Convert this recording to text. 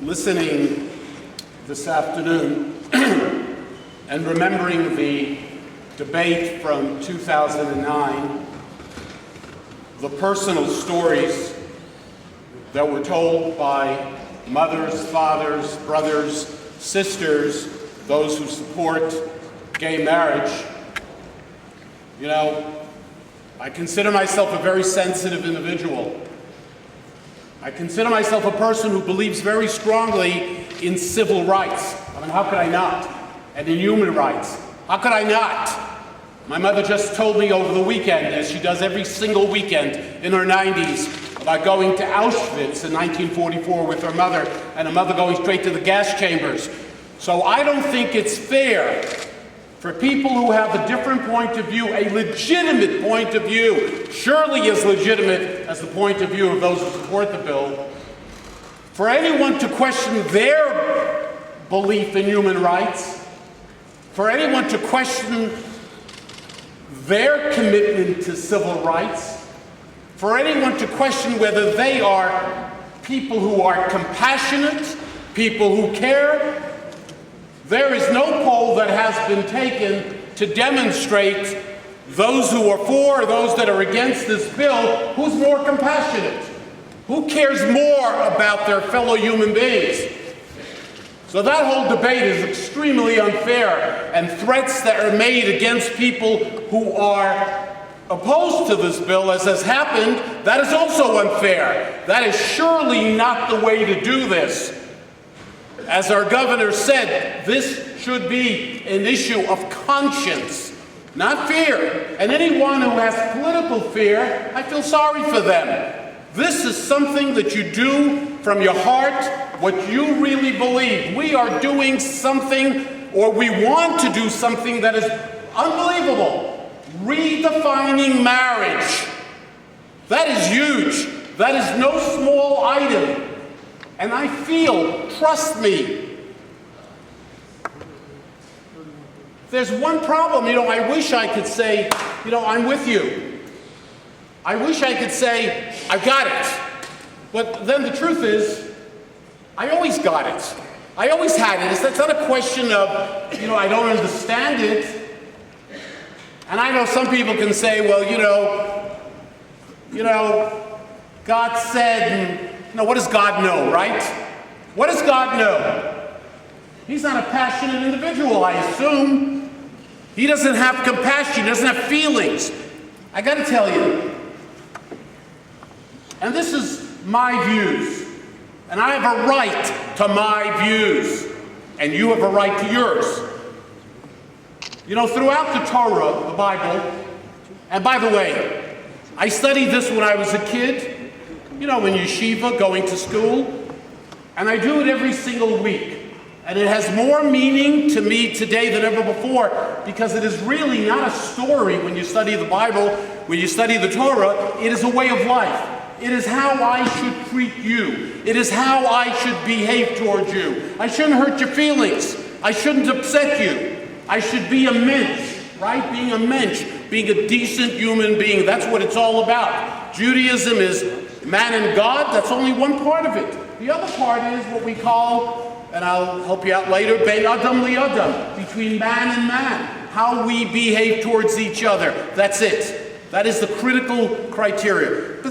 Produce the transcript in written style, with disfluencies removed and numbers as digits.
listening this afternoon and remembering the debate from 2009, the personal stories that were told by mothers, fathers, brothers, sisters, those who support gay marriage. You know, I consider myself a very sensitive individual. I consider myself a person who believes very strongly in civil rights. I mean, how could I not? And in human rights. How could I not? My mother just told me over the weekend, as she does every single weekend in her 90s, about going to Auschwitz in 1944 with her mother, and her mother going straight to the gas chambers. So I don't think it's fair for people who have a different point of view, a legitimate point of view, surely as legitimate as the point of view of those who support the bill, for anyone to question their belief in human rights, for anyone to question their commitment to civil rights, for anyone to question whether they are people who are compassionate, people who care. There is no poll that has been taken to demonstrate those who are for or those that are against this bill, who's more compassionate, who cares more about their fellow human beings. So that whole debate is extremely unfair, and threats that are made against people who are opposed to this bill, as has happened, that is also unfair. That is surely not the way to do this. As our governor said, this should be an issue of conscience, not fear. And anyone who has political fear, I feel sorry for them. This is something that you do from your heart, what you really believe. We are doing something, or we want to do something that is unbelievable. Redefining marriage. That is huge. That is no small item. And I feel, trust me, there's one problem. I wish I could say, I'm with you. I wish I could say, I got it. But then the truth is, I always got it. I always had it. It's not a question of, I don't understand it. And I know some people can say, well, God said, and what does God know, right? What does God know? He's not a passionate individual, I assume. He doesn't have compassion, he doesn't have feelings. I gotta tell you, and this is my views, and I have a right to my views, and you have a right to yours. Throughout the Torah, the Bible, and by the way, I studied this when I was a kid, in yeshiva, going to school, and I do it every single week. And it has more meaning to me today than ever before, because it is really not a story when you study the Bible, when you study the Torah. It is a way of life. It is how I should treat you. It is how I should behave towards you. I shouldn't hurt your feelings. I shouldn't upset you. I should be a mensch, right? Being a mensch, being a decent human being. That's what it's all about. Judaism is man and God. That's only one part of it. The other part is what we call, and I'll help you out later, bein adam li adam, between man and man. How we behave towards each other. That's it. That is the critical criteria.